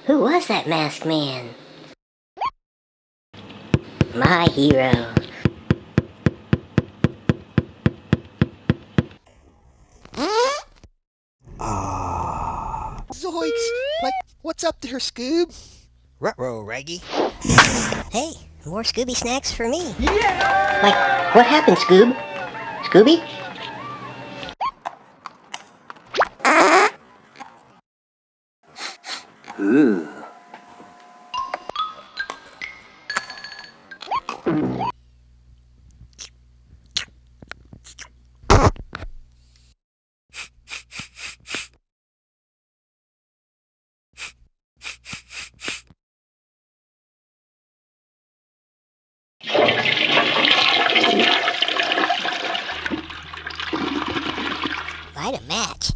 Who was that masked man? My hero. Zoinks! Like, what's up there, Scoob? Ruh-roh, Raggy. Hey, more Scooby snacks for me. Like, what happened, Scoob? Scooby? Ooh. Light a match.